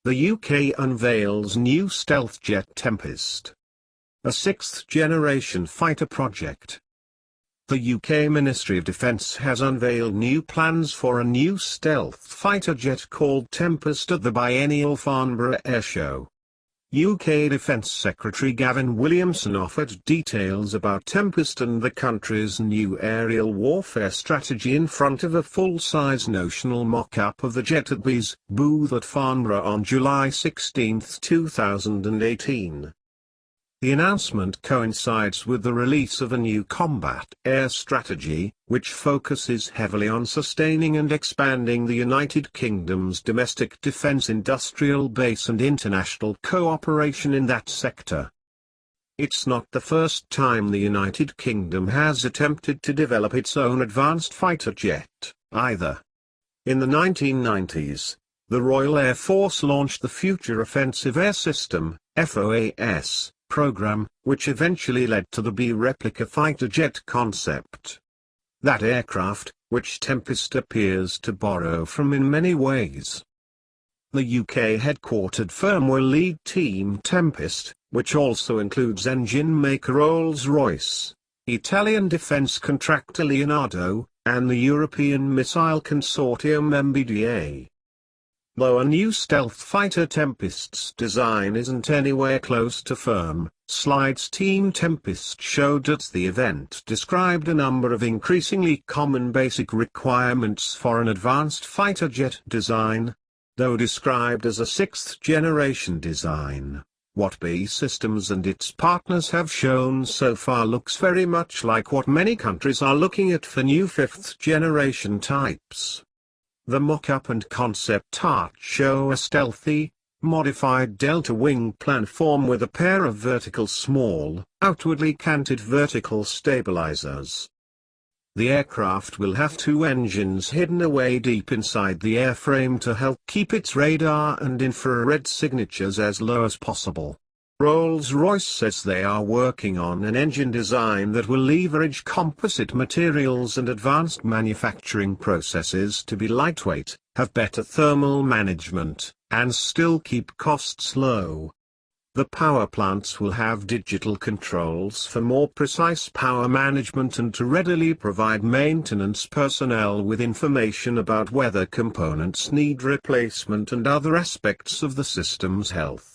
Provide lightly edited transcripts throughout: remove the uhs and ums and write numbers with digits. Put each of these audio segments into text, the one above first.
The UK unveils new stealth jet Tempest, a sixth-generation fighter project. The UK Ministry of Defence has unveiled new plans for a new stealth fighter jet called Tempest at the biennial Farnborough Airshow. UK Defence Secretary Gavin Williamson offered details about Tempest and the country's new aerial warfare strategy in front of a full-size notional mock-up of the jet at BAE's booth at Farnborough on July 16, 2018. The announcement coincides with the release of a new combat air strategy, which focuses heavily on sustaining and expanding the United Kingdom's domestic defence industrial base and international cooperation in that sector. It's not the first time the United Kingdom has attempted to develop its own advanced fighter jet, either. In the 1990s, the Royal Air Force launched the Future Offensive Air System, FOAS, program, which eventually led to the BAE replica fighter jet concept. That aircraft, which Tempest appears to borrow from in many ways. The UK-headquartered firm will lead Team Tempest, which also includes engine maker Rolls-Royce, Italian defence contractor Leonardo, and the European Missile Consortium MBDA. Though a new stealth fighter Tempest's design isn't anywhere close to firm, slides Team Tempest showed at the event described a number of increasingly common basic requirements for an advanced fighter jet design. Though described as a sixth-generation design, what BAE Systems and its partners have shown so far looks very much like what many countries are looking at for new fifth-generation types. The mock-up and concept art show a stealthy, modified delta wing planform with a pair of vertical small, outwardly canted vertical stabilizers. The aircraft will have two engines hidden away deep inside the airframe to help keep its radar and infrared signatures as low as possible. Rolls-Royce says they are working on an engine design that will leverage composite materials and advanced manufacturing processes to be lightweight, have better thermal management, and still keep costs low. The power plants will have digital controls for more precise power management and to readily provide maintenance personnel with information about whether components need replacement and other aspects of the system's health.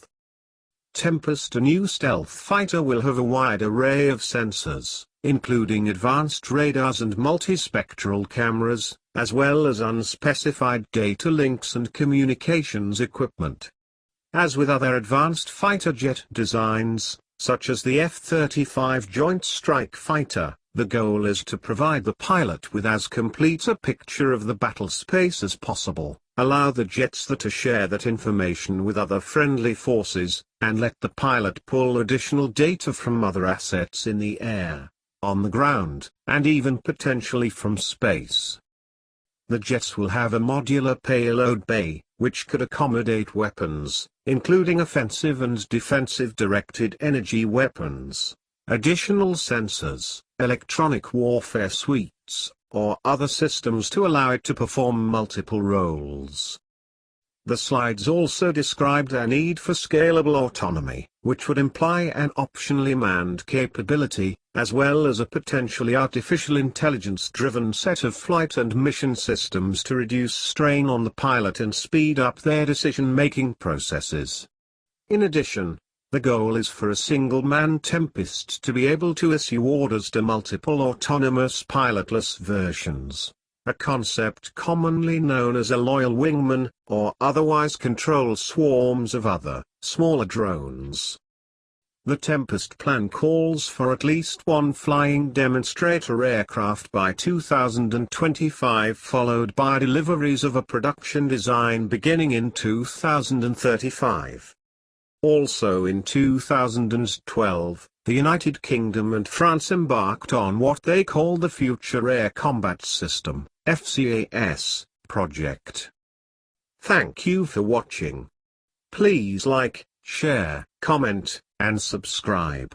Tempest, a new stealth fighter, will have a wide array of sensors, including advanced radars and multispectral cameras, as well as unspecified data links and communications equipment. As with other advanced fighter jet designs, such as the F-35 Joint Strike Fighter, the goal is to provide the pilot with as complete a picture of the battle space as possible, allow the jets to share that information with other friendly forces, and let the pilot pull additional data from other assets in the air, on the ground, and even potentially from space. The jets will have a modular payload bay, which could accommodate weapons, including offensive and defensive directed energy weapons, additional sensors, electronic warfare suites, or other systems to allow it to perform multiple roles. The slides also described a need for scalable autonomy, which would imply an optionally manned capability, as well as a potentially artificial intelligence-driven set of flight and mission systems to reduce strain on the pilot and speed up their decision-making processes. In addition, the goal is for a single-man Tempest to be able to issue orders to multiple autonomous pilotless versions, a concept commonly known as a loyal wingman, or otherwise control swarms of other, smaller drones. The Tempest plan calls for at least one flying demonstrator aircraft by 2025, followed by deliveries of a production design beginning in 2035. Also in 2012, the United Kingdom and France embarked on what they call the Future Air Combat System, FCAS, project. Thank you for watching. Please like, share, comment, and subscribe.